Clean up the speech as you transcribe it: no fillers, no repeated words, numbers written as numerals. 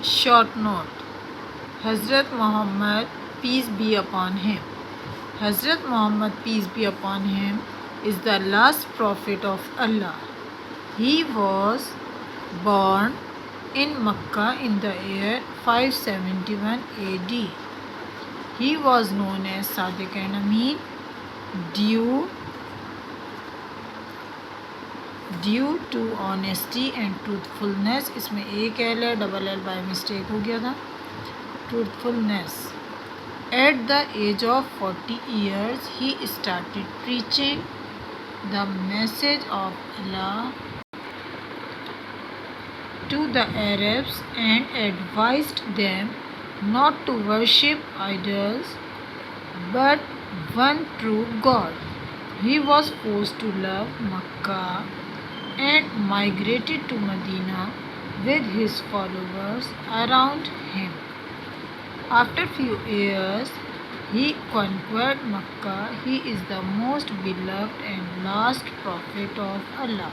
Short note: Hazrat Muhammad, peace be upon him. Hazrat Muhammad, peace be upon him, is the last prophet of Allah. He was born in Makkah in the year 571 AD. He was known as Sadiq and Amin due to honesty and truthfulness. इसमें एक L है, double L by mistake हो गया था. Truthfulness. At the age of 40 years, he started preaching the message of Allah to the Arabs and advised them not to worship idols but one true God. He was forced to leave Makkah and migrated to Medina with his followers around him. After few years, he conquered Makkah. He is the most beloved and last prophet of Allah.